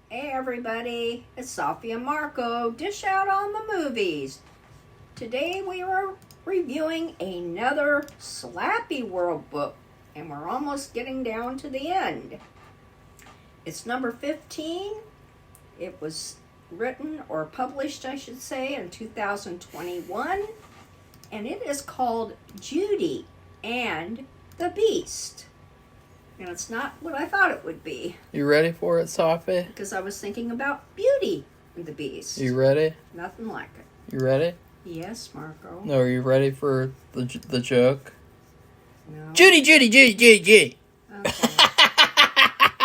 Hey everybody, it's Safi and Marco, Dish Out on the Movies. Today we are reviewing another Slappyworld book, and we're almost getting down to the end. It's number 15. It was written or published, I should say, in 2021, and it is called Judy and the Beast. And it's not what I thought it would be. You ready for it, Safi? Because I was thinking about Beauty and the Beast. You ready? Nothing like it. You ready? Yes, Marco. No, are you ready for the joke? No. Judy, Judy, Judy, Judy, Judy. Okay.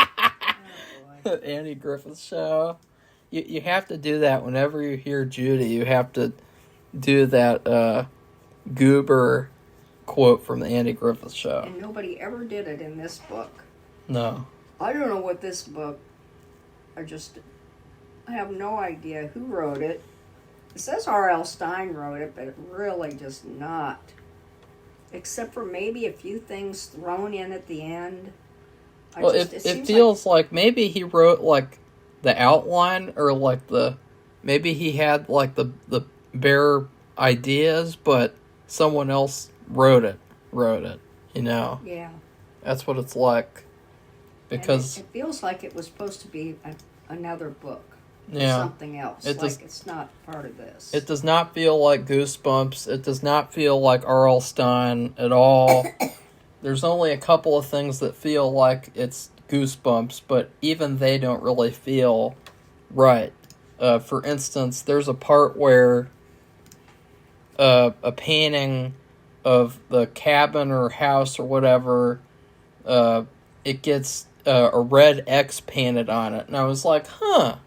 Oh, boy. Andy Griffith Show. You have to do that whenever you hear Judy. You have to do that goober quote from the Andy Griffith Show. And nobody ever did it in this book. No. I don't know what this book... I have no idea who wrote it. It says R.L. Stine wrote it, but it really does not. Except for maybe a few things thrown in at the end. It feels like maybe he wrote, like, the outline, or, like, maybe he had, like, the bare ideas, but someone else wrote it, you know? Yeah. That's what it's like. Because... it feels like it was supposed to be another book. Yeah. Something else. It's not part of this. It does not feel like Goosebumps. It does not feel like R.L. Stine at all. There's only a couple of things that feel like it's Goosebumps, but even they don't really feel right. For instance, there's a part where a painting of the cabin or house or whatever, it gets a red X painted on it. And I was like, I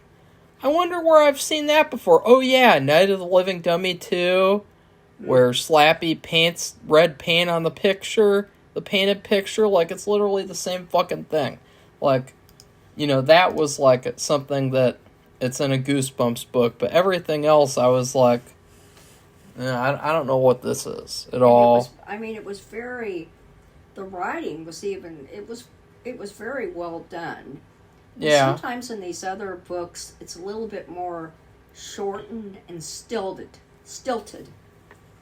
wonder where I've seen that before. Oh yeah, Night of the Living Dummy 2, where Slappy paints red paint on the painted picture, like it's literally the same fucking thing. Like, you know, that was like something that it's in a Goosebumps book, but everything else I was like, I don't know what this is at all. It was very... The writing was even... It was very well done. Yeah. Sometimes in these other books, it's a little bit more shortened and stilted.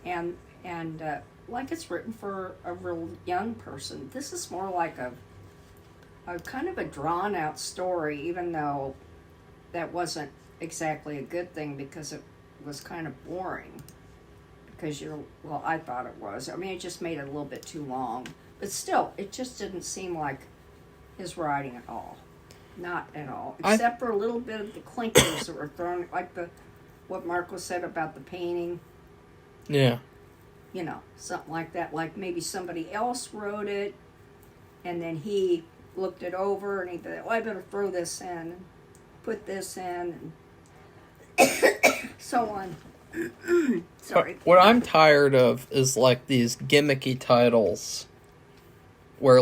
And like it's written for a real young person. This is more like a kind of a drawn-out story, even though that wasn't exactly a good thing because it was kind of boring. I thought it was. It just made it a little bit too long. But still, it just didn't seem like his writing at all. Not at all. Except for a little bit of the clinkers that were thrown, like what Marco said about the painting. Yeah. You know, something like that. Like maybe somebody else wrote it, and then he looked it over, and he thought, I better throw this in, and put this in, and so on. Sorry. What I'm tired of is like these gimmicky titles where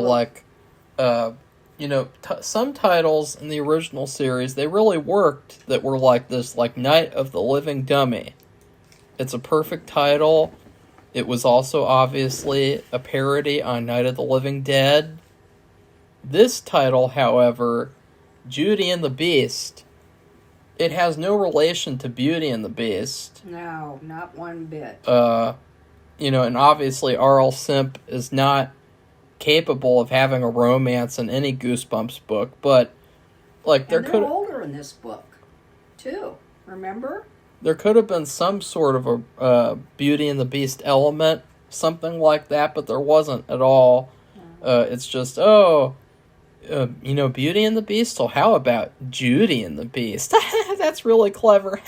some titles in the original series, they really worked, that were like this, like Night of the Living Dummy. It's a perfect title. It was also obviously a parody on Night of the Living Dead. This title, however, Judy and the Beast, it has no relation to Beauty and the Beast. No, not one bit. And obviously R.L. Simp is not capable of having a romance in any Goosebumps book, but like they're older in this book, too. Remember? There could have been some sort of a Beauty and the Beast element, something like that, but there wasn't at all. It's just, Beauty and the Beast, so how about Judy and the Beast? That's really clever.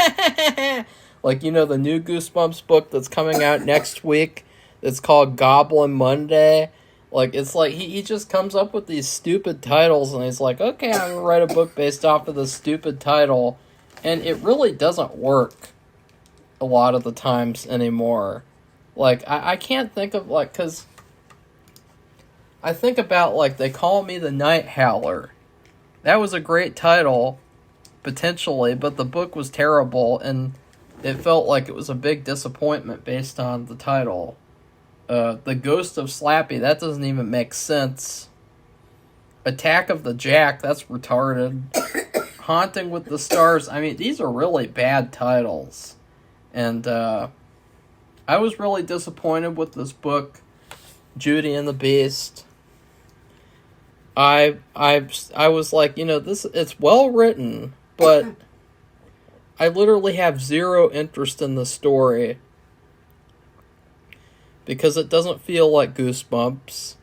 Like, the new Goosebumps book that's coming out next week, it's called Goblin Monday. Like, it's like, he just comes up with these stupid titles, and he's like, okay, I'm going to write a book based off of this stupid title. And it really doesn't work a lot of the times anymore. Like, I can't think of, like, because I think about, like, They Call Me the Night Howler. That was a great title, potentially, but the book was terrible, and it felt like it was a big disappointment based on the title. The Ghost of Slappy, that doesn't even make sense. Attack of the Jack, that's retarded. Haunting with the Stars. I mean, these are really bad titles. And I was really disappointed with this book, Judy and the Beast. I was like, this it's well written, but I literally have zero interest in the story because it doesn't feel like Goosebumps,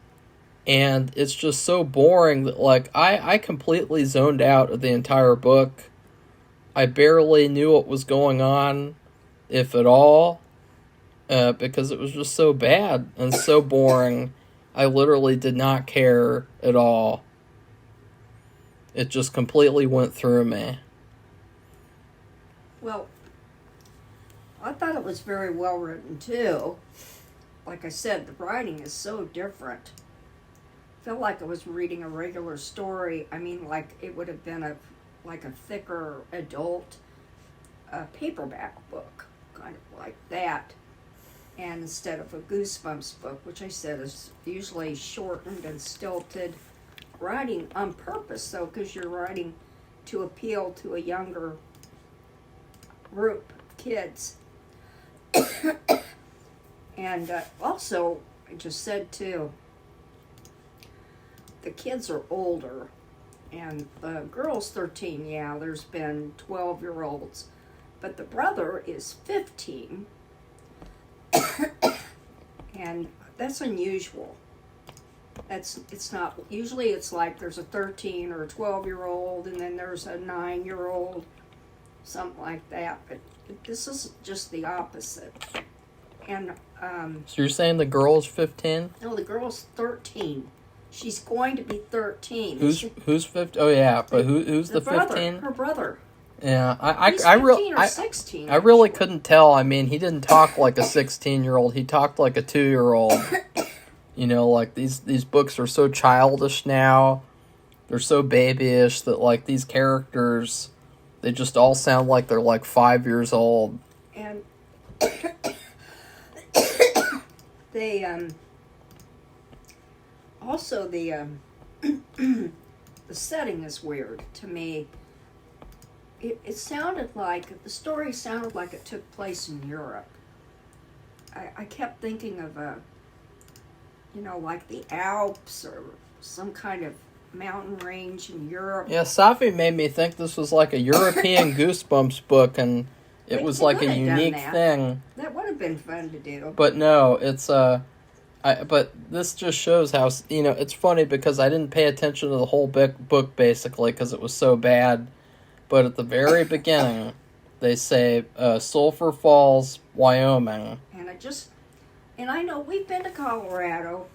and it's just so boring that like I completely zoned out of the entire book. I barely knew what was going on, if at all, because it was just so bad and so boring. I literally did not care at all. It just completely went through me. Well, I thought it was very well written too. Like I said, the writing is so different. I felt like I was reading a regular story. I mean, like it would have been a thicker adult paperback book, kind of like that. And instead of a Goosebumps book, which I said is usually shortened and stilted, writing on purpose, though, because you're writing to appeal to a younger group of kids. And also, I just said too, the kids are older, and the girl's 13, yeah, there's been 12-year-olds, but the brother is 15. And that's unusual. It's not, usually it's like there's a 13 or a 12-year-old and then there's a 9-year-old, something like that, but this is just the opposite. And So you're saying the girl's 15? no, the girl's 13. She's going to be 13. Who's 15? Oh yeah, but who's the brother, 15? her brother. Yeah, He's 15 or 16. I really couldn't tell. I mean, he didn't talk like a 16-year-old. He talked like a 2-year-old. Like these books are so childish now. They're so babyish that like these characters, they just all sound like they're like 5 years old. And they also the setting is weird to me. It sounded like, the story sounded like it took place in Europe. I kept thinking of like the Alps or some kind of mountain range in Europe. Yeah, Safi made me think this was like a European Goosebumps book, and it was like a unique thing. That would have been fun to do. But no, it's but this just shows how it's funny because I didn't pay attention to the whole book basically because it was so bad. But at the very beginning, they say Sulphur Falls, Wyoming. And I know we've been to Colorado.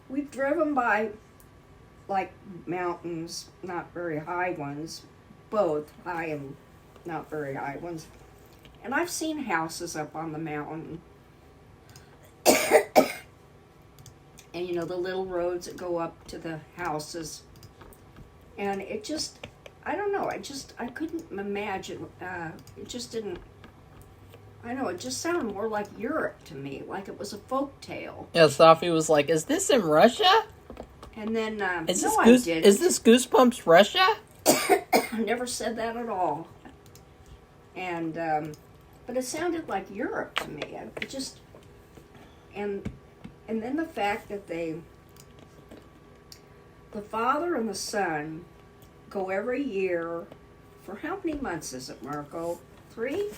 We've driven by, like, mountains, not very high ones, both high and not very high ones. And I've seen houses up on the mountain. And, the little roads that go up to the houses. And it just, I don't know, I couldn't imagine, it just didn't, I know, it just sounded more like Europe to me, like it was a folk tale. Yeah, Safi was like, is this in Russia? And then, I didn't. Is this Goosebumps Russia? I never said that at all. And, but it sounded like Europe to me. It just, and then the fact that the father and the son go every year for how many months is it, Marco? 3?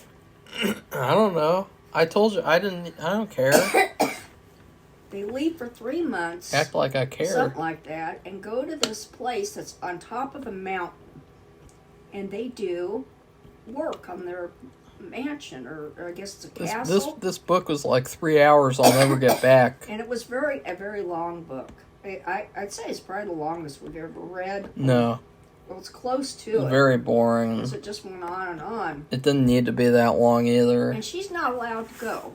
I don't know. I told you I don't care. They leave for 3 months. Act like I care. Something like that, and go to this place that's on top of a mountain. And they do work on their mansion, or I guess it's a castle. This book was like 3 hours. I'll never get back. And it was a very long book. I'd say it's probably the longest we've ever read. No. Well, it's close to it. Very boring. Because it just went on and on. It didn't need to be that long either. And she's not allowed to go.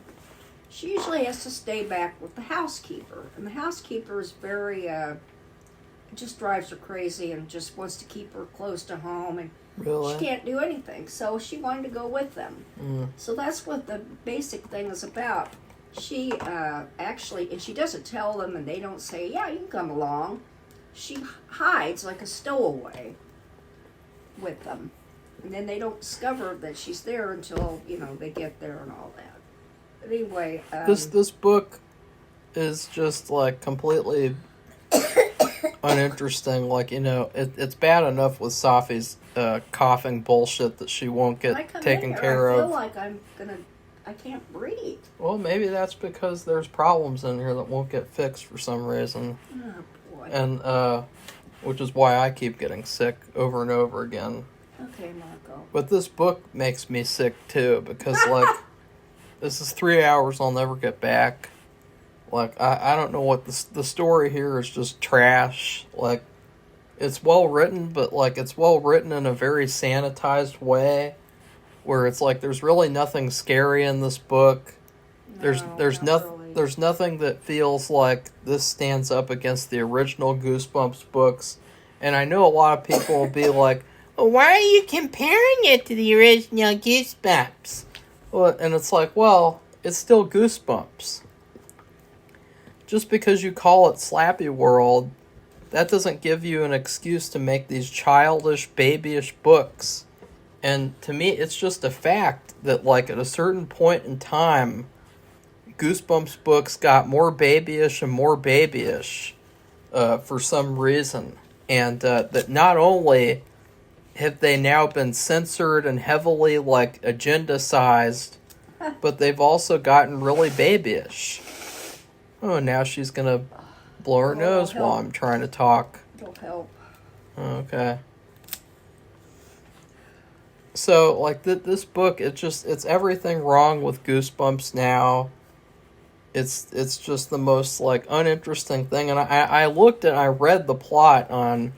She usually has to stay back with the housekeeper. And the housekeeper is very, it just drives her crazy and just wants to keep her close to home. And really? She can't do anything. So she wanted to go with them. Mm. So that's what the basic thing is about. She actually, and she doesn't tell them, and they don't say, yeah, you can come along. She hides like a stowaway. with them. And then they don't discover that she's there until, they get there and all that. But anyway, this book is just like completely uninteresting. Like, it's bad enough with Safi's coughing bullshit that she won't get taken care of. I feel like I can't breathe. Well, maybe that's because there's problems in here that won't get fixed for some reason. Oh boy. And which is why I keep getting sick over and over again. Okay, Marco. But this book makes me sick too, because like this is 3 hours I'll never get back. Like I don't know what the story here is, just trash. Like it's well written, but like it's well written in a very sanitized way, where it's like there's really nothing scary in this book. There's nothing. Really. There's nothing that feels like this stands up against the original Goosebumps books. And I know a lot of people will be like, well, why are you comparing it to the original Goosebumps? Well, and it's like, well, it's still Goosebumps. Just because you call it Slappyworld, that doesn't give you an excuse to make these childish, babyish books. And to me, it's just a fact that, like, at a certain point in time, Goosebumps books got more babyish and more babyish for some reason. And that not only have they now been censored and heavily, like, agenda-sized, but they've also gotten really babyish. Oh, now she's gonna blow her nose while I'm trying to talk. It'll help. Okay. So, like, this book, it's everything wrong with Goosebumps now. It's just the most, like, uninteresting thing. And I looked and I read the plot on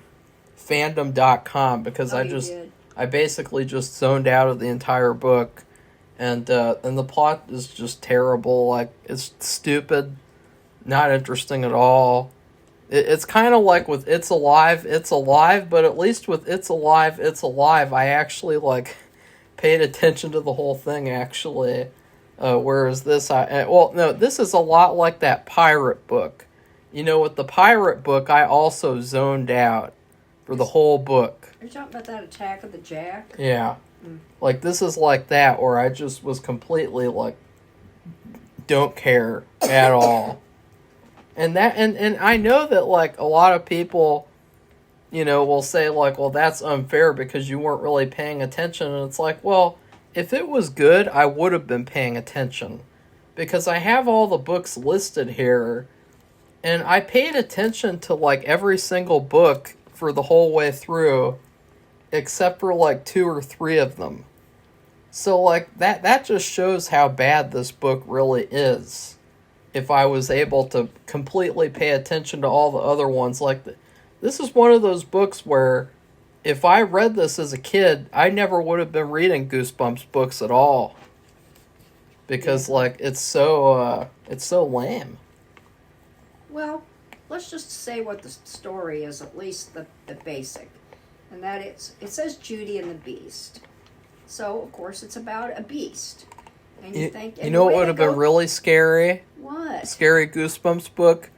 fandom.com because I basically just zoned out of the entire book. And the plot is just terrible. Like, it's stupid, not interesting at all. It's kind of like with It's Alive, but at least with It's Alive, I actually, like, paid attention to the whole thing, actually. Whereas this, this is a lot like that pirate book. With the pirate book, I also zoned out for the whole book. Are you talking about that Attack of the Jack? Yeah. Like, this is like that, where I just was completely, like, don't care at all. And I know that, like, a lot of people, will say, like, well, that's unfair because you weren't really paying attention. And it's like, well, if it was good, I would have been paying attention. Because I have all the books listed here, and I paid attention to, like, every single book for the whole way through, except for, like, 2 or 3 of them. So, like, that just shows how bad this book really is. If I was able to completely pay attention to all the other ones. Like, this is one of those books where if I read this as a kid, I never would have been reading Goosebumps books at all. Because, like, it's so lame. Well, let's just say what the story is, at least the basic. And that it says Judy and the Beast. So, of course, it's about a beast. And you think... You know what would have been really scary? What? Scary Goosebumps book?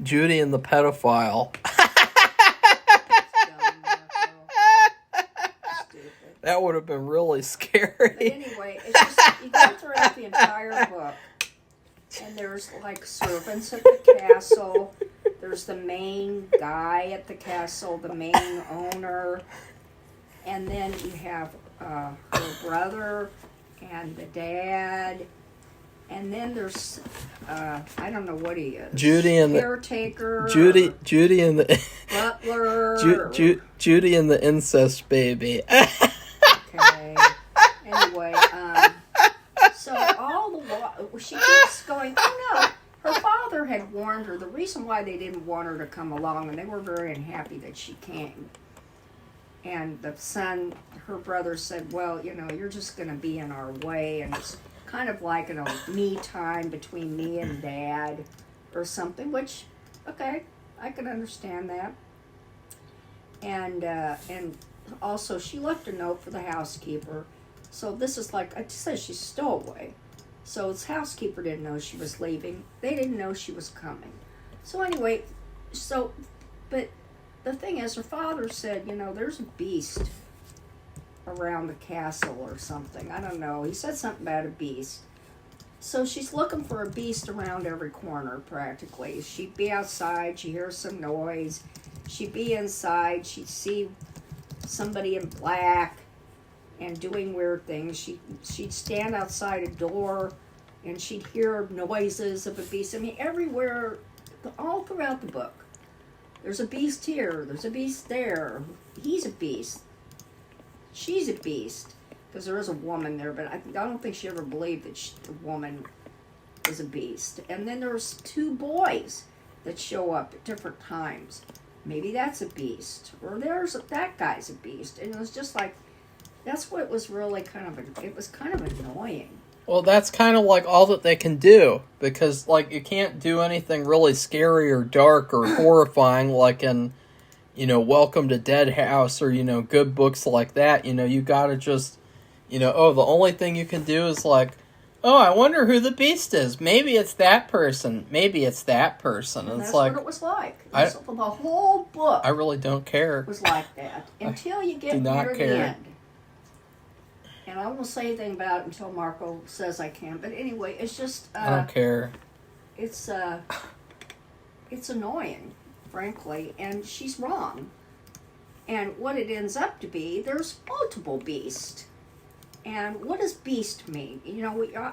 Judy and the Pedophile. That would have been really scary. But anyway, it's just, you go throughout the entire book, and there's, like, servants at the castle. There's the main guy at the castle, the main owner. And then you have her brother and the dad. And then there's, I don't know what he is. Judy and caretaker. Judy and the... Butler. Judy and the incest baby. Okay. Anyway, so all the while, she keeps going, oh no, her father had warned her. The reason why they didn't want her to come along, and they were very unhappy that she came. And the son, her brother said, well, you're just going to be in our way, and it's kind of like, me time between me and Dad or something, which, okay, I can understand that. And also, she left a note for the housekeeper. So this is like, it says she's a stowaway. So this housekeeper didn't know she was leaving. They didn't know she was coming. So anyway, but the thing is, her father said, there's a beast around the castle or something. I don't know. He said something about a beast. So she's looking for a beast around every corner, practically. She'd be outside, she'd hear some noise. She'd be inside, she'd see somebody in black and doing weird things. She'd stand outside a door and she'd hear noises of a beast. I mean, everywhere, all throughout the book. There's a beast here, there's a beast there. He's a beast. She's a beast. Because there is a woman there, but I don't think she ever believed that the woman was a beast. And then there's two boys that show up at different times. Maybe that's a beast. Or that guy's a beast. And it was just like, that's what was really it was kind of annoying. Well, that's kind of like all that they can do. Because, like, you can't do anything really scary or dark or horrifying like in, Welcome to Dead House or, good books like that. You gotta just, the only thing you can do is like, oh, I wonder who the beast is. Maybe it's that person. Maybe it's that person. And it's that's like, what it was like. The whole book I really don't care. was like that. Until you get near the end. And I won't say anything about it until Marco says I can. But anyway, it's just... I don't care. It's annoying, frankly. And she's wrong. And what it ends up to be, there's multiple beasts. And what does beast mean?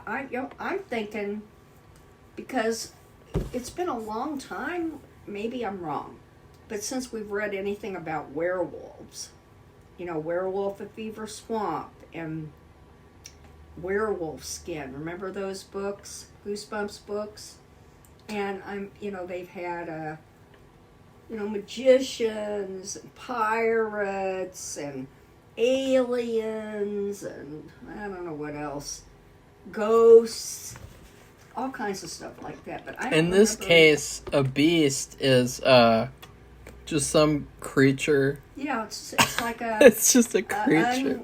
I'm thinking, because it's been a long time, maybe I'm wrong, but since we've read anything about werewolves, Werewolf at Beaver Swamp and Werewolf Skin, remember those books, Goosebumps books? And they've had, magicians and pirates and aliens and I don't know what else, ghosts, all kinds of stuff like that. But I don't in this case, a beast is just some creature. Yeah, it's like a. It's just a creature.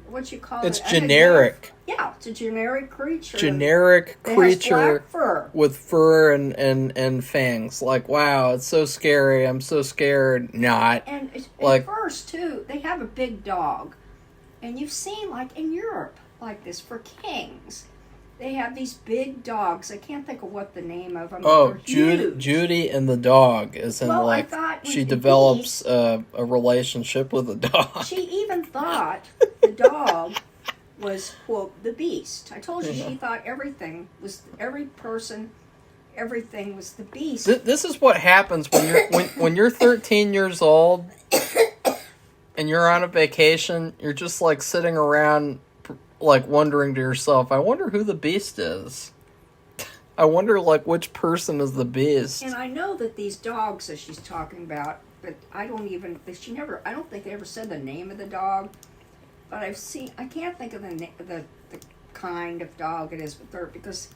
What you call it? It's generic. Yeah, it's a generic creature. Generic creature has black fur. With fur and fangs. Like, wow, it's so scary. I'm so scared. Not. And at first, too, they have a big dog. And you've seen, like, in Europe, like this, for kings. They have these big dogs. I can't think of what the name of them. Oh, Judy and the dog is in, she develops a relationship with the dog. She even thought the dog was, quote, the beast. I told you she thought everything was the beast. This is what happens when you're 13 years old and you're on a vacation. You're just like sitting around, like wondering to yourself, I wonder who the beast is. I wonder like which person is the beast. And I know that these dogs that she's talking about, but I don't think they ever said the name of the dog. But I can't think of the kind of dog it is, because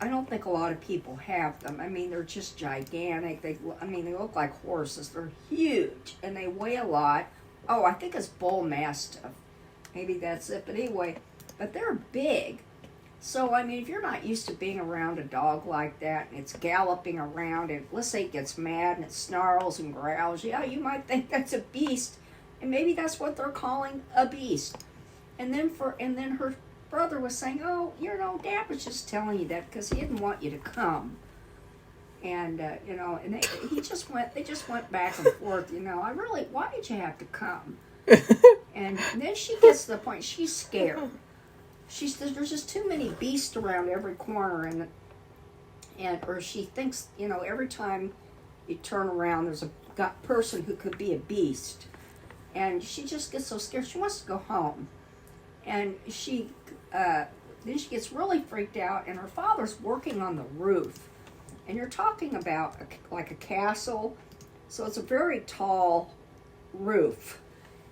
I don't think a lot of people have them. I mean, they're just gigantic. They look like horses. They're huge, and they weigh a lot. Oh, I think it's bull mastiff. Maybe that's it. But anyway, they're big. So, I mean, if you're not used to being around a dog like that, and it's galloping around, and let's say it gets mad, and it snarls and growls, yeah, you might think that's a beast. And maybe that's what they're calling a beast. And then her brother was saying, oh, Dad was just telling you that because he didn't want you to come. And, they just went back and forth, why did you have to come? And then she gets to the point, she's scared. There's just too many beasts around every corner, or she thinks, every time you turn around, there's a person who could be a beast. And she just gets so scared, she wants to go home. And then she gets really freaked out, and her father's working on the roof. And you're talking about like a castle, so it's a very tall roof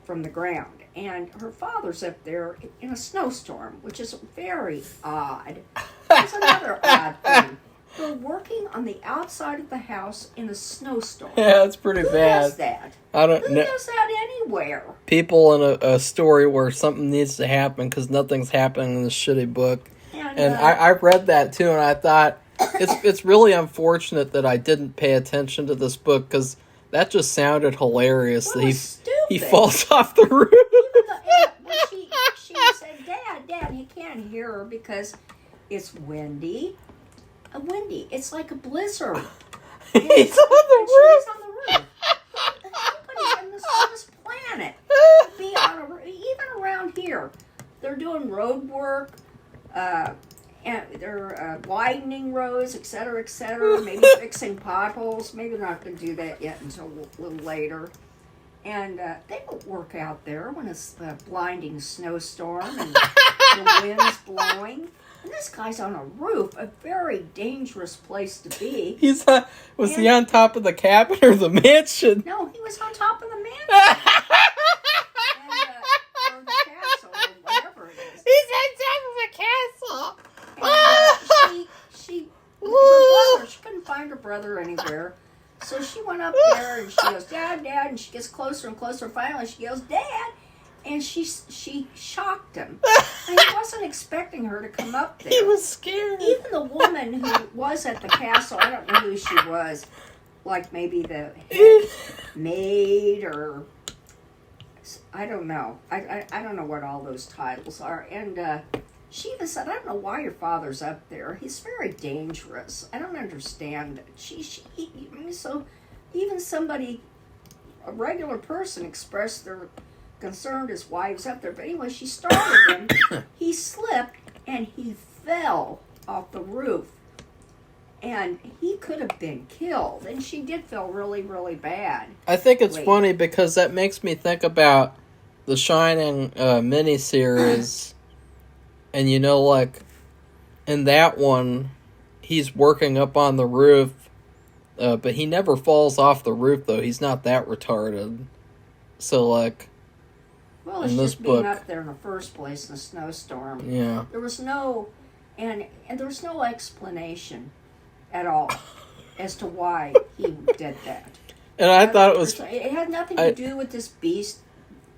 from the ground. And her father's up there in a snowstorm, which is very odd. That's another odd thing. They're working on the outside of the house in a snowstorm. Yeah, that's pretty bad. Who does that? I don't know. Who does that anywhere? People in a story where something needs to happen because nothing's happening in this shitty book. And I read that too, and I thought, it's really unfortunate that I didn't pay attention to this book because that just sounded hilarious. Well, That he falls off the roof. Dad. He can't hear her because it's windy. It's like a blizzard. He's on the roof. She's on the roof. Nobody on this planet be on a roof. Even around here, they're doing road work. And they're widening roads, etc., etc. Maybe fixing potholes. Maybe they're not going to do that yet until a little later. And they don't work out there when it's a blinding snowstorm and the wind's blowing. And this guy's on a roof, a very dangerous place to be. Was he on top of the cabin or the mansion? No, he was on top of the mansion. Or the castle, or whatever it is. He's on top of the castle. And her brother, she couldn't find her brother anywhere. So she went up there and she goes, Dad, Dad, and she gets closer and closer. Finally, she goes, Dad, and she shocked him. And he wasn't expecting her to come up there. He was scared. Even the woman who was at the castle, I don't know who she was, like maybe the head maid or I don't know. I don't know what all those titles are. And she even said, I don't know why your father's up there. He's very dangerous. I don't understand. So even somebody, a regular person, expressed their concern his wife's up there. But anyway, she started him. He slipped and he fell off the roof. And he could have been killed. And she did feel really, really bad. I think it's funny because that makes me think about the Shining miniseries. And you know, like, in that one, he's working up on the roof. But he never falls off the roof, though. He's not that retarded. So, like, well, it's just being up there in the first place in a snowstorm. Yeah. There was no, and there was no explanation at all as to why he did that. And I thought it was... It had nothing to do with this beast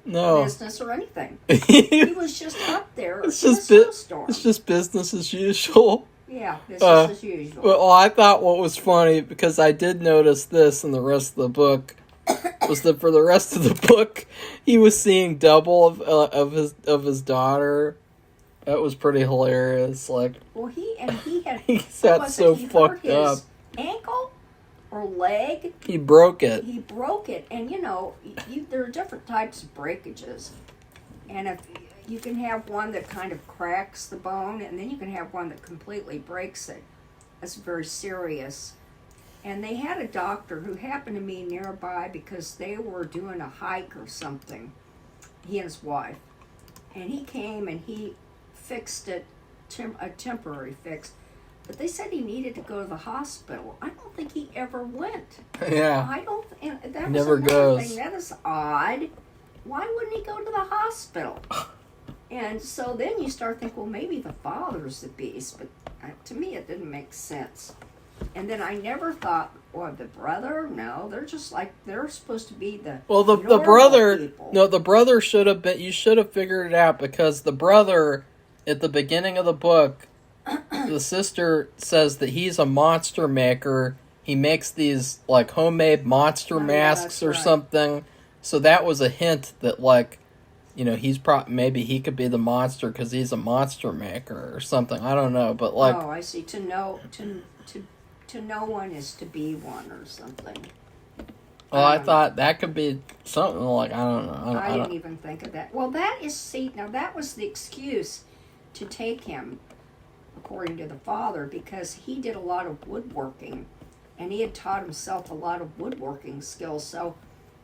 business or anything. He was just up there in a snowstorm. It's just business as usual. Yeah, business as usual. Well, I thought what was funny, because I did notice this in the rest of the book, was that for the rest of the book, he was seeing double of his daughter. That was pretty hilarious. Like, well, he had he got so fucked up. Ankle or leg. He broke it. He broke it, and you know, there are different types of breakages, and if you can have one that kind of cracks the bone, and then you can have one that completely breaks it. That's very serious. And they had a doctor who happened to be nearby because they were doing a hike or something, he and his wife. And he came and he fixed it, a temporary fix. But they said he needed to go to the hospital. I don't think he ever went. Yeah. I don't. And that never was goes. thing. That is odd. Why wouldn't he go to the hospital? And so then you start thinking, well, maybe the father's the beast. But to me, it didn't make sense. And then I never thought, well, the brother? No, they're just like, they're supposed to be the the brother, people. No, the brother should have been, you should have figured it out, because the brother, at the beginning of the book, the sister says that he's a monster maker. He makes these, like, homemade monster masks or something. So that was a hint that, like, you know, he's maybe he could be the monster because he's a monster maker or something. I don't know, but like... Oh, I see. To know one is to be one or something. Well, I thought that could be something like, I don't know. I didn't even think of that. Well, that was the excuse to take him, according to the father, because he did a lot of woodworking, and he had taught himself a lot of woodworking skills, so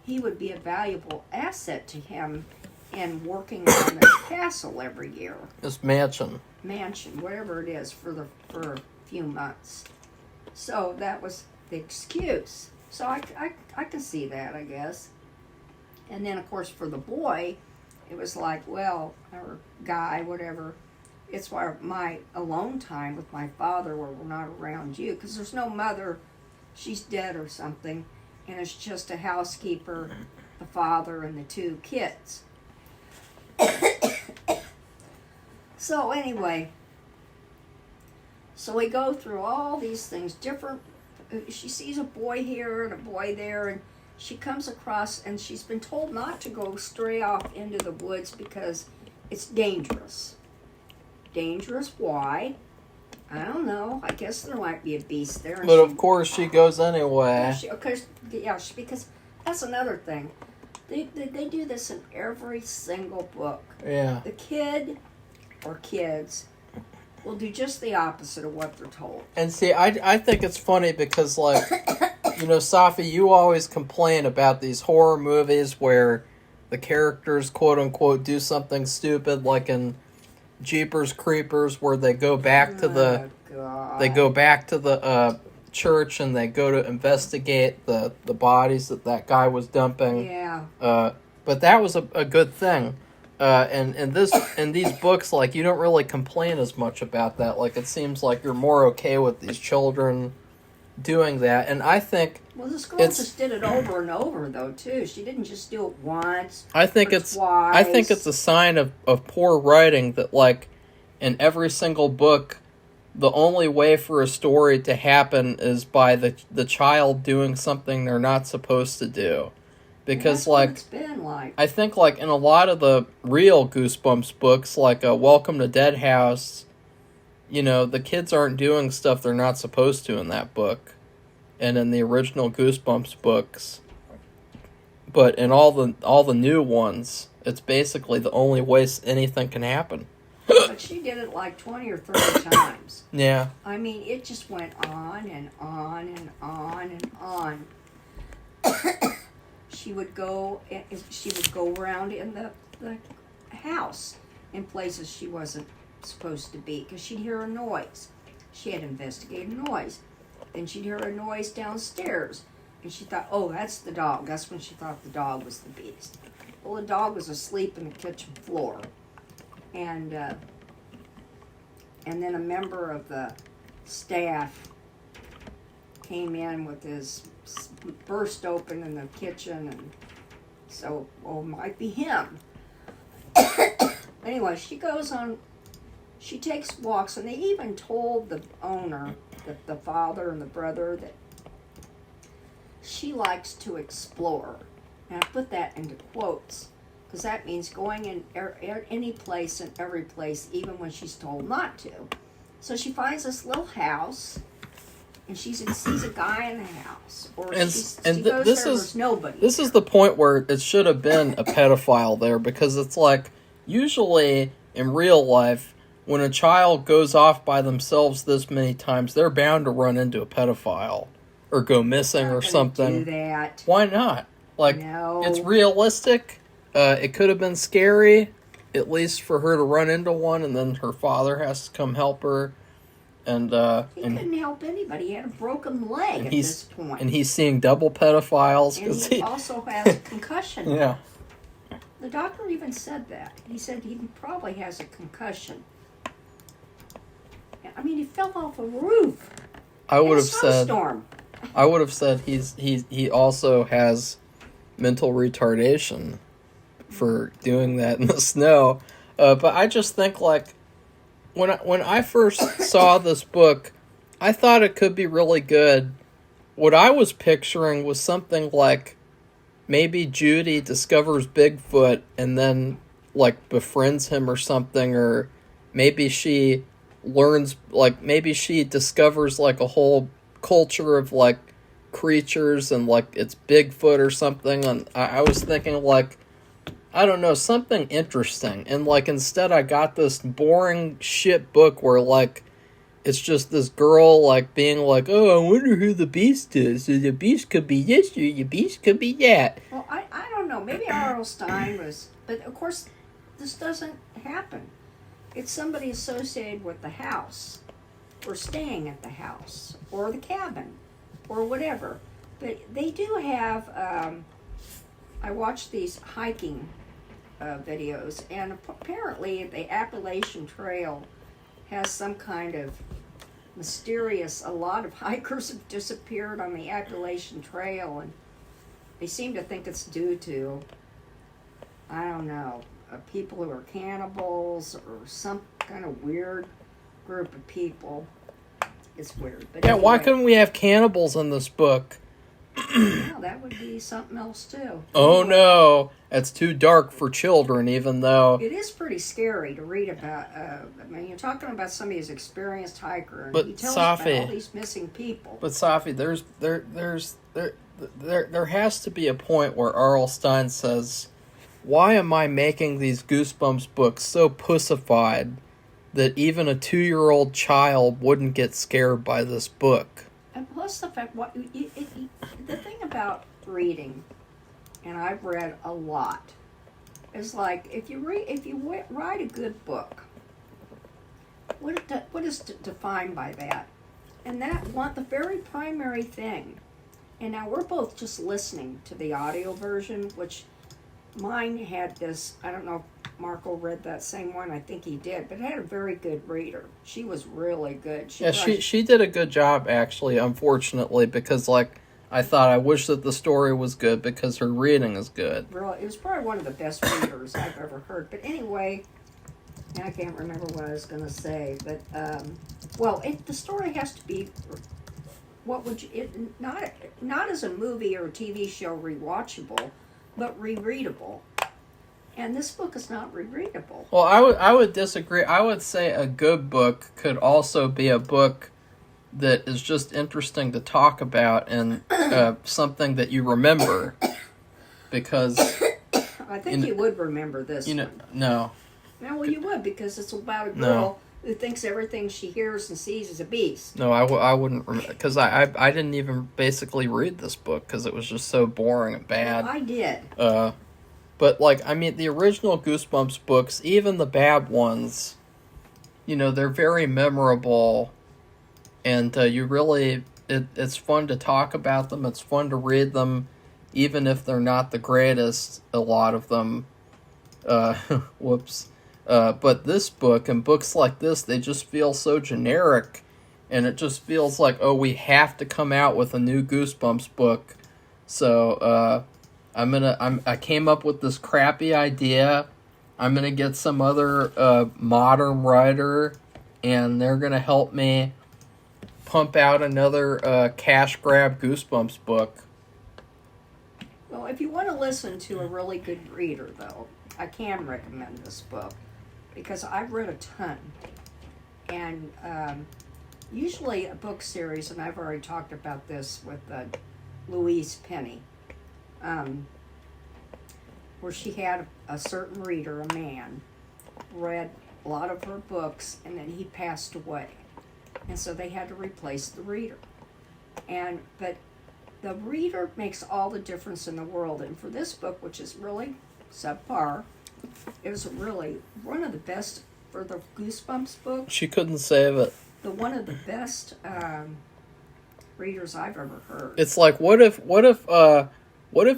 he would be a valuable asset to him in working on this castle every year. This mansion, whatever it is, for a few months. So that was the excuse. So I can see that, I guess. And then, of course, for the boy, it was like, well, or guy, whatever, it's why my alone time with my father where we're not around you, because there's no mother, she's dead or something, and it's just a housekeeper, the father, and the two kids. So anyway, so we go through all these things, different, she sees a boy here and a boy there, and she comes across, and she's been told not to go stray off into the woods because it's dangerous. dangerous. Why? I don't know. I guess there might be a beast there. But of course she goes anyway. Because that's another thing. They do this in every single book. Yeah. The kid or kids will do just the opposite of what they're told. And see, I think it's funny because, like, Safi, you always complain about these horror movies where the characters, quote unquote, do something stupid, like in Jeepers Creepers, where they go back to the church and they go to investigate the bodies that guy was dumping. Yeah. But that was a good thing. And in these books, like, you don't really complain as much about that. Like, it seems like you're more okay with these children doing that. And I think this girl just did it over and over, though, too. She didn't just do it once. I think it's a sign of poor writing that, like, in every single book, the only way for a story to happen is by the child doing something they're not supposed to do. Because, that's what it's been like. I think, like, in a lot of the real Goosebumps books, like Welcome to Dead House, the kids aren't doing stuff they're not supposed to in that book. And in the original Goosebumps books. But in all the new ones, it's basically the only way anything can happen. But she did it like 20 or 30 times. Yeah. I mean, it just went on and on and on and on. She would go around in the house in places she wasn't supposed to be because she'd hear a noise. She had investigated a noise. Then she'd hear a noise downstairs. And she thought, oh, that's the dog. That's when she thought the dog was the beast. Well, the dog was asleep in the kitchen floor. And then a member of the staff came in with his burst open in the kitchen, and so, it might be him. Anyway, she takes walks, and they even told the owner, the father and the brother, that she likes to explore. And I put that into quotes, because that means going in any place and every place, even when she's told not to. So she finds this little house, and she sees a guy in the house, or she goes there, there's nobody. This is the point where it should have been a pedophile there, because it's like, usually in real life, when a child goes off by themselves this many times, they're bound to run into a pedophile, or go missing or something. Do that. Why not? Like, no. It's realistic. It could have been scary, at least for her to run into one, and then her father has to come help her. And he couldn't help anybody. He had a broken leg at this point. And he's seeing double pedophiles. And he also has a concussion. Yeah. The doctor even said that. He said he probably has a concussion. I mean, he fell off a roof. I would have said he also has mental retardation for doing that in the snow. But I just think, like, when I first saw this book, I thought it could be really good. What I was picturing was something like maybe Judy discovers Bigfoot and then, like, befriends him or something, or maybe she learns, like, maybe she discovers, like, a whole culture of, like, creatures and, like, it's Bigfoot or something. And I was thinking, like, I don't know, something interesting. And, like, instead I got this boring shit book where, like, it's just this girl, like, being like, oh, I wonder who the beast is. So the beast could be this or the beast could be that. Well, I don't know. Maybe R.L. Stine was... But, of course, this doesn't happen. It's somebody associated with the house, or staying at the house, or the cabin, or whatever. But they do have... I watched these hiking videos, and apparently the Appalachian Trail has some kind of mysterious... A lot of hikers have disappeared on the Appalachian Trail, and they seem to think it's due to, I don't know, people who are cannibals or some kind of weird group of people. It's weird. But yeah, anyway. why couldn't we have cannibals in this book? Well, that would be something else too. Oh no, that's too dark for children. Even though it is pretty scary to read about. I mean, you're talking about somebody who's experienced hiker, and but he tells Safi, about all these missing people. But Safi, there has to be a point where R.L. Stine says, "Why am I making these Goosebumps books so pussified that even a 2-year-old child wouldn't get scared by this book?" And plus the fact, the thing about reading, and I've read a lot, is like if you write a good book, what is defined by that? And the very primary thing. And now we're both just listening to the audio version, which mine had this. I don't know if Marco read that same one. I think he did, but it had a very good reader. She was really good. She did a good job, actually, unfortunately, because, like, I wish that the story was good because her reading is good. Really, it was probably one of the best readers I've ever heard. But anyway, I can't remember what I was going to say. But, the story has to be, not as a movie or a TV show rewatchable, but rereadable. And this book is not rereadable. Well, I would disagree. I would say a good book could also be a book that is just interesting to talk about and something that you remember. Because I think you would remember this one. No. No, well, you would, because it's about a girl who thinks everything she hears and sees is a beast. No, I wouldn't, because I didn't even basically read this book because it was just so boring and bad. Well, I did. But, like, I mean, the original Goosebumps books, even the bad ones, they're very memorable, and it's fun to talk about them, it's fun to read them, even if they're not the greatest, a lot of them. Whoops. But this book, and books like this, they just feel so generic, and it just feels like, oh, we have to come out with a new Goosebumps book, so, I came up with this crappy idea. I'm gonna get some other modern writer, and they're gonna help me pump out another cash grab Goosebumps book. Well, if you want to listen to a really good reader, though, I can recommend this book because I've read a ton, and usually a book series, and I've already talked about this with Louise Penny. Where she had a certain reader, a man, read a lot of her books, and then he passed away. And so they had to replace the reader. But the reader makes all the difference in the world. And for this book, which is really subpar, it was really one of the best for the Goosebumps book. She couldn't save it. One of the best readers I've ever heard. It's like, what if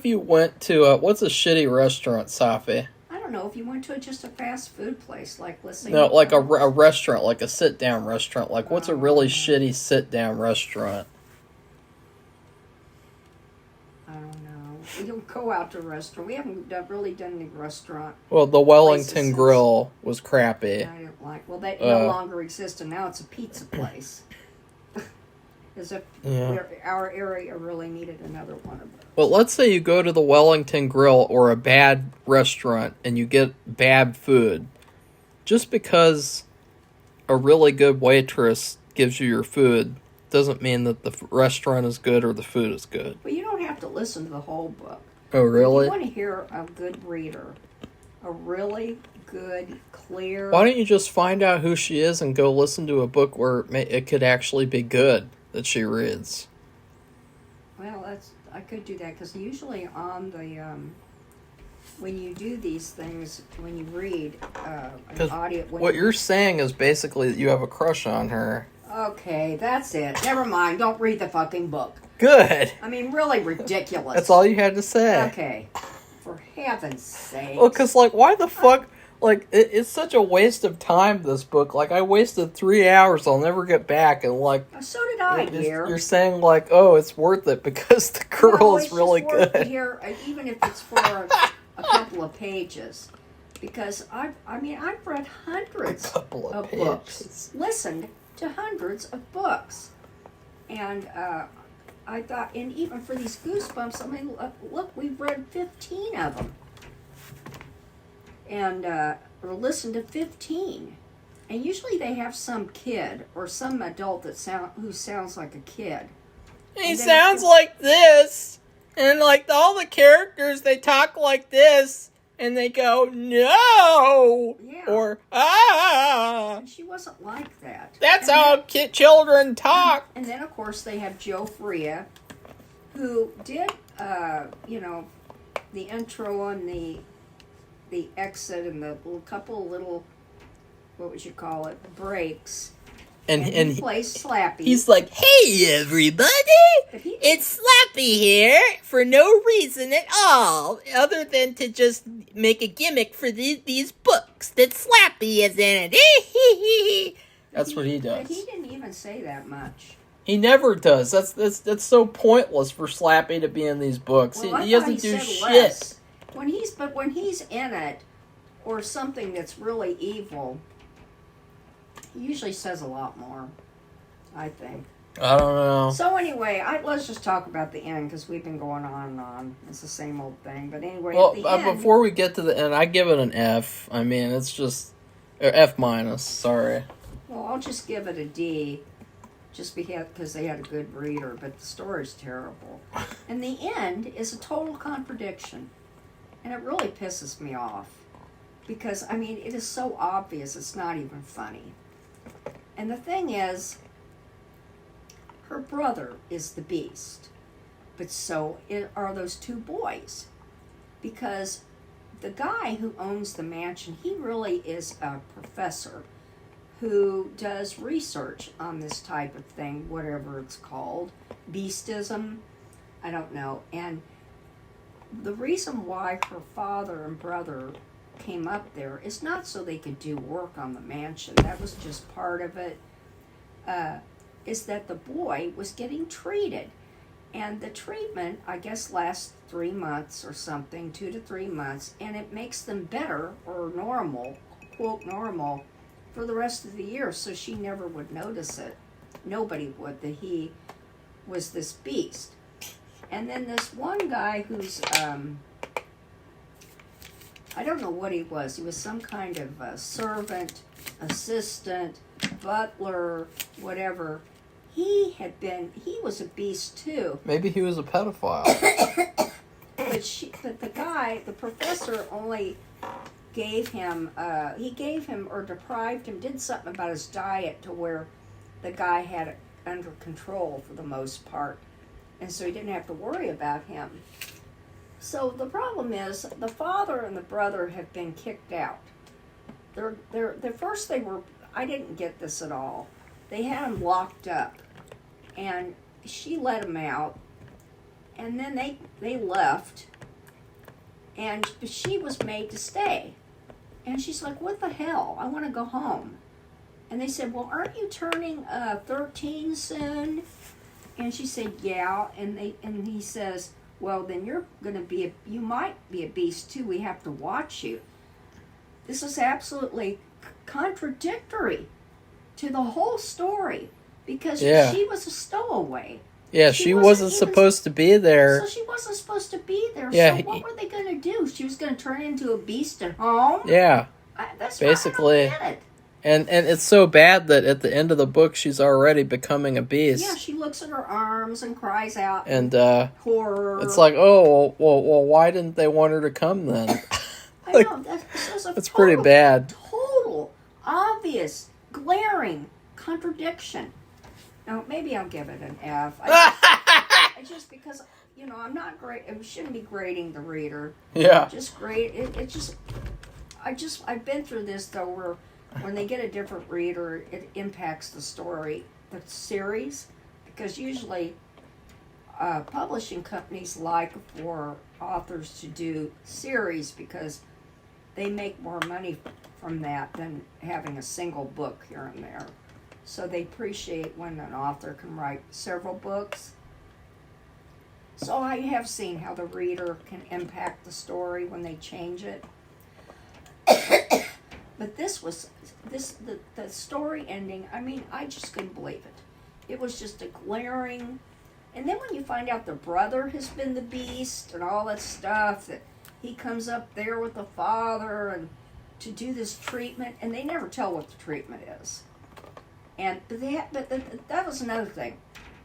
you went to what's a shitty restaurant, Safi? I don't know, if you went to just a fast food place, like, let's say... No, like a restaurant, like a sit-down restaurant. Like, what's a really shitty sit-down restaurant? I don't know. We don't go out to a restaurant. We haven't really done any restaurant. Well, the Wellington Grill was crappy. I didn't like... Well, that no longer exists, and now it's a pizza place. As if our area really needed another one of those. Well, let's say you go to the Wellington Grill or a bad restaurant and you get bad food. Just because a really good waitress gives you your food doesn't mean that the restaurant is good or the food is good. But you don't have to listen to the whole book. Oh, really? If you want to hear a good reader, a really good, clear... Why don't you just find out who she is and go listen to a book where it could actually be good that she reads? Well, I could do that, because usually on the when you do these things, when you read an audio... What you're saying is basically that you have a crush on her. Okay, that's it. Never mind. Don't read the fucking book. Good. I mean, really ridiculous. That's all you had to say. Okay. For heaven's sake. Well, because, like, why the fuck... Like, it's such a waste of time, this book. Like, I wasted 3 hours I'll never get back, and, like... So did I, dear. You're saying, like, oh, it's worth it because the girl is really good. It's worth it here, even if it's for a couple of pages. Because, I've read hundreds of books. Listened to hundreds of books. And I thought, and even for these Goosebumps, I mean, look, we've read 15 of them. And, or listened to 15. And usually they have some kid or some adult who sounds like a kid. He sounds like this. And like all the characters, they talk like this. And they go, no! Yeah. Or, ah! And she wasn't like that. That's how children talk. And then, of course, they have Joe Freya, who did, the intro and the exit and the couple little, what would you call it, breaks. And he plays Slappy. He's like, hey, everybody! It's Slappy here for no reason at all, other than to just make a gimmick for these books that Slappy is in it. That's what he does. But he didn't even say that much. He never does. That's so pointless for Slappy to be in these books. Well, he doesn't do shit. Less. When he's in it, or something that's really evil, he usually says a lot more, I think. I don't know. So anyway, let's just talk about the end, because we've been going on and on. It's the same old thing. But anyway, well, at the end, before we get to the end, I give it an F. I mean, it's just... F minus, sorry. Well, I'll just give it a D, just because they had a good reader, but the story's terrible. And the end is a total contradiction. And it really pisses me off. Because, I mean, it is so obvious it's not even funny. And the thing is, her brother is the Beast. But so are those two boys. Because the guy who owns the mansion, he really is a professor who does research on this type of thing, whatever it's called. Beastism, I don't know. And the reason why her father and brother came up there is not so they could do work on the mansion. That was just part of it. Is that the boy was getting treated. And the treatment, I guess, lasts 3 months or something, 2 to 3 months, and it makes them better or normal, quote normal, for the rest of the year. So she never would notice it. Nobody would, that he was this beast. And then this one guy who's, I don't know what he was. He was some kind of servant, assistant, butler, whatever. He was a beast too. Maybe he was a pedophile. But the professor only gave him, or deprived him, did something about his diet to where the guy had it under control for the most part. And so he didn't have to worry about him. So the problem is, the father and the brother have been kicked out. First I didn't get this at all. They had him locked up. And she let him out. And then they left. And she was made to stay. And she's like, what the hell? I want to go home. And they said, well, aren't you turning 13 soon? And she said, yeah. And he says, well, then you might be a beast too. We have to watch you. This is absolutely contradictory to the whole story, because she was a stowaway. Yeah, she wasn't supposed to be there. So she wasn't supposed to be there. Yeah, so what were they going to do? She was going to turn into a beast at home? Yeah. That's basically. I don't get it. And it's so bad that at the end of the book, she's already becoming a beast. Yeah, she looks at her arms and cries out. And horror. It's like, oh, well, why didn't they want her to come then? I know, that's pretty bad. Total, obvious, glaring contradiction. Now, maybe I'll give it an F. I just because, I'm not great. I shouldn't be grading the reader. Yeah. Just grade it. I've been through this though, where when they get a different reader, it impacts the story, the series, because usually publishing companies like for authors to do series because they make more money from that than having a single book here and there. So they appreciate when an author can write several books. So I have seen how the reader can impact the story when they change it. But the story ending, I mean, I just couldn't believe it. It was just a glaring, And then when you find out the brother has been the beast and all that stuff, that he comes up there with the father and to do this treatment, and they never tell what the treatment is. And that was another thing.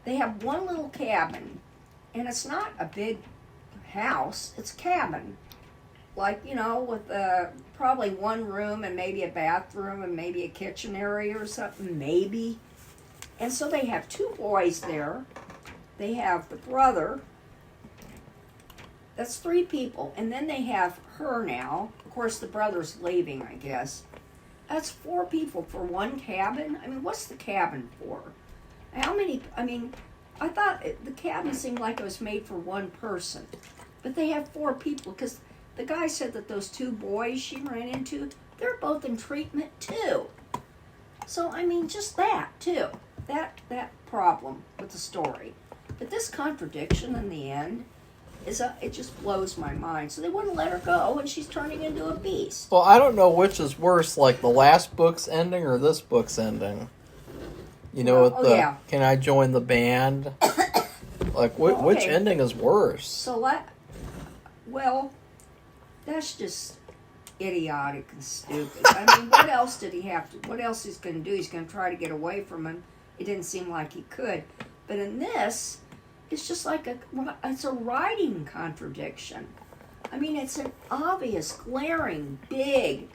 They have one little cabin, and it's not a big house, it's a cabin. Like, with probably one room and maybe a bathroom and maybe a kitchen area or something, maybe. And so they have 2 boys there. They have the brother. That's 3 people. And then they have her now. Of course, the brother's leaving, I guess. That's 4 people for one cabin. I mean, what's the cabin for? How many? I mean, I thought the cabin seemed like it was made for one person. But they have 4 people because the guy said that those 2 boys she ran into, they're both in treatment too. So, I mean, just that too. That problem with the story. But this contradiction in the end, it just blows my mind. So they wouldn't let her go, and she's turning into a beast. Well, I don't know which is worse, like the last book's ending or this book's ending. Can I join the band? Like, which ending is worse? So, that's just idiotic and stupid. I mean, what else did he have to, what else he's going to do? He's going to try to get away from him. It didn't seem like he could. But in this, it's just like it's a writing contradiction. I mean, it's an obvious, glaring, big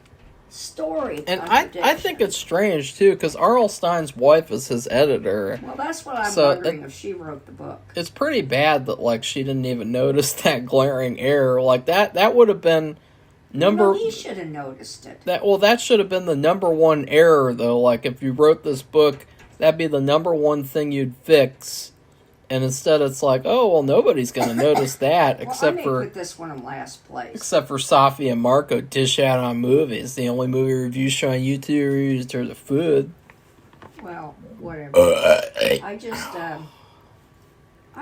story and contradiction. I think it's strange, too, because R.L. Stine's wife is his editor. Well, that's what I'm wondering if she wrote the book. It's pretty bad that, like, she didn't even notice that glaring error. Like, that would have been he should have noticed it. That should have been the number 1 error, though. Like, if you wrote this book, that'd be the number 1 thing you'd fix. And instead it's like, oh, well, nobody's going to notice that except for... put this one in last place. Except for Safi and Marco dish out on movies. The only movie reviews show on YouTube reviews are the food. Well, whatever. I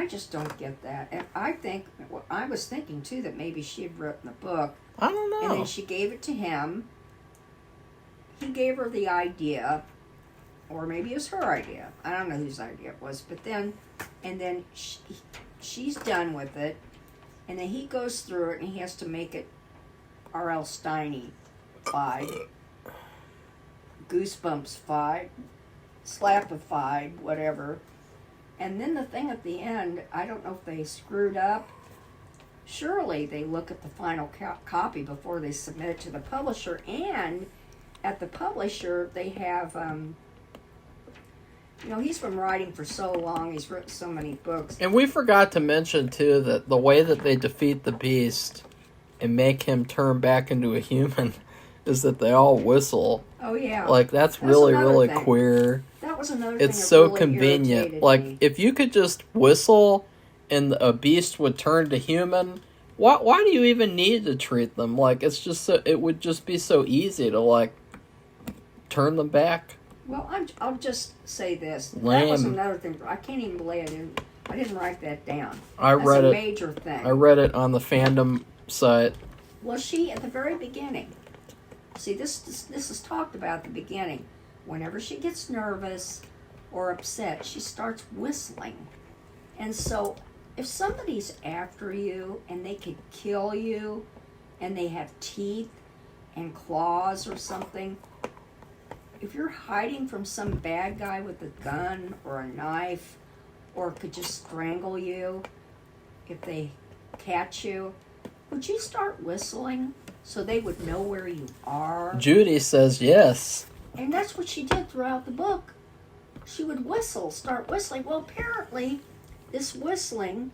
just don't get that. And I was thinking, too, that maybe she had written the book. I don't know. And then she gave it to him. He gave her the idea. Or maybe it was her idea. I don't know whose idea it was. But then, she's done with it. And then he goes through it and he has to make it R.L. Stine-fied. Goosebumps-fied. Slappyfied, whatever. And then the thing at the end, I don't know if they screwed up. Surely they look at the final copy before they submit it to the publisher. And at the publisher, they have... he's been writing for so long. He's written so many books. And we forgot to mention, too, that the way that they defeat the beast and make him turn back into a human is that they all whistle. Oh, yeah. Like, that's really, really queer. That was another thing. It's so really convenient. Like, me. If you could just whistle and a beast would turn to human, why do you even need to treat them? Like, it would just be so easy to, like, turn them back. Well, I'll just say this. Lame. That was another thing. I can't even believe I didn't write that down. That's a major thing. I read it on the fandom site. Well, she, at the very beginning, see, this is talked about at the beginning. Whenever she gets nervous or upset, she starts whistling. And so, if somebody's after you and they could kill you and they have teeth and claws or something... If you're hiding from some bad guy with a gun or a knife, or could just strangle you, if they catch you, would you start whistling so they would know where you are? Judy says yes. And that's what she did throughout the book. She would start whistling. Well, apparently, this whistling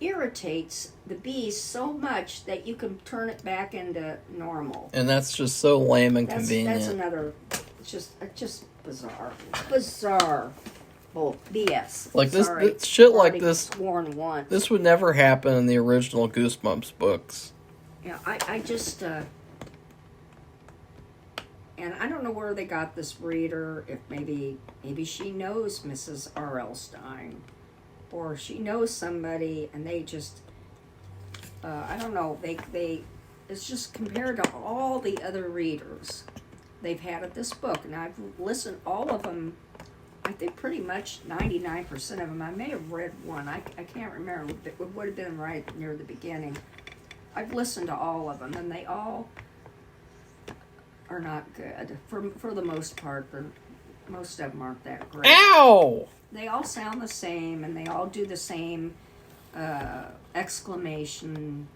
irritates the beast so much that you can turn it back into normal. And that's just so lame and convenient. That's another, it's just bizarre. Bizarre. Well, BS. Like Sorry, this shit like this. Sworn once. This would never happen in the original Goosebumps books. Yeah, I just, and I don't know where they got this reader, if maybe she knows Mrs. R.L. Stine. Or she knows somebody, and they just, I don't know, it's just compared to all the other readers they've had of this book. And I've listened, all of them, I I think pretty much 99% of them. I may have read one. I can't remember. It would have been right near the beginning. I've listened to all of them, and they all are not good. For the most part, most of them aren't that great. Ow! They all sound the same, and they all do the same exclamation,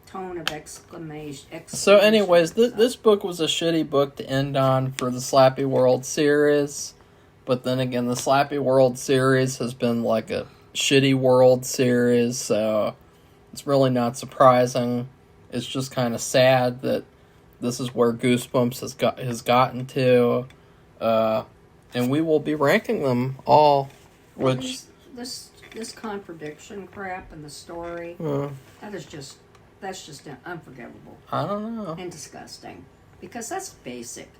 tone of exclamation. So anyways, this book was a shitty book to end on for the Slappyworld series. But then again, the Slappyworld series has been like a shitty world series, so it's really not surprising. It's just kind of sad that this is where Goosebumps has gotten to. And we will be ranking them all, which... This contradiction crap in the story, that's just unforgivable. I don't know. And disgusting. Because that's basic.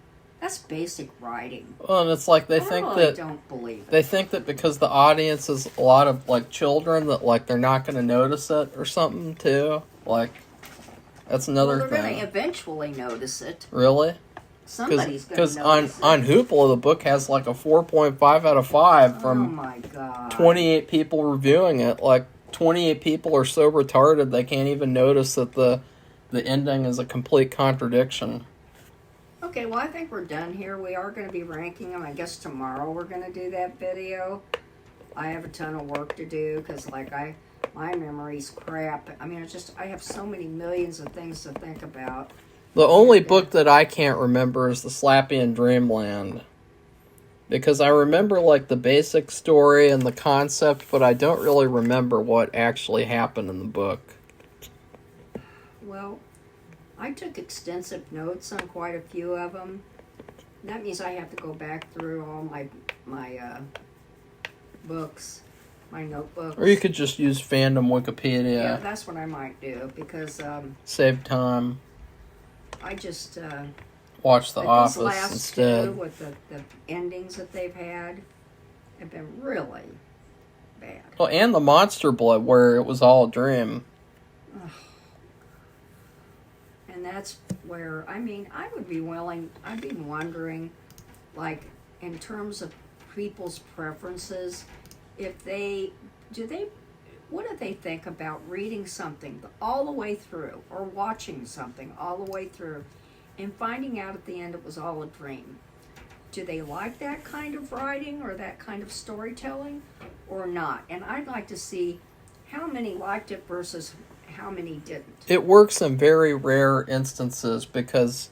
That's basic writing. Well, and it's like they think really that... don't believe it. They think that because the audience is a lot of, like, children, that, like, they're not going to notice it or something, too. Like, that's another they're thing. going to eventually notice it. Really? Somebody's going to Because notice on Hoopla, the book has, like, a 4.5 out of 5 oh from my God. 28 people reviewing it. Like, 28 people are so retarded they can't even notice that the ending is a complete contradiction. Okay, well, I think we're done here. We are going to be ranking them. I guess tomorrow we're going to do that video. I have a ton of work to do because, like, my memory's crap. I mean, I have so many millions of things to think about. The only book that I can't remember is the Slappy in Dreamland. Because I remember, like, the basic story and the concept, but I don't really remember what actually happened in the book. Well, I took extensive notes on quite a few of them. That means I have to go back through all my books, my notebooks. Or you could just use fandom Wikipedia. Yeah, that's what I might do because Save time. I just Watch The these Office last instead. two with the endings that they've had have been really bad. Well, and the Monster Blood, where it was all a dream. And that's where, I mean, I'd be wondering, like, in terms of people's preferences, what do they think about reading something all the way through, or watching something all the way through, and finding out at the end it was all a dream? Do they like that kind of writing, or that kind of storytelling, or not? And I'd like to see how many liked it versus how many didn't. It works in very rare instances because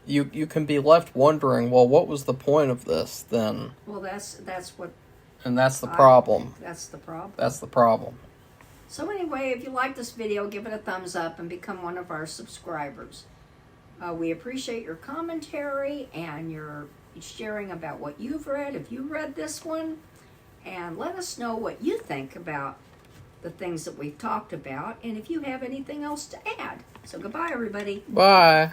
you can be left wondering, well, what was the point of this then? Well, that's what... And that's the problem. That's the problem. That's the problem. So anyway, if you like this video, give it a thumbs up and become one of our subscribers. We appreciate your commentary and your sharing about what you've read, if you read this one. And let us know what you think about the things that we've talked about, and if you have anything else to add. So goodbye, everybody. Bye.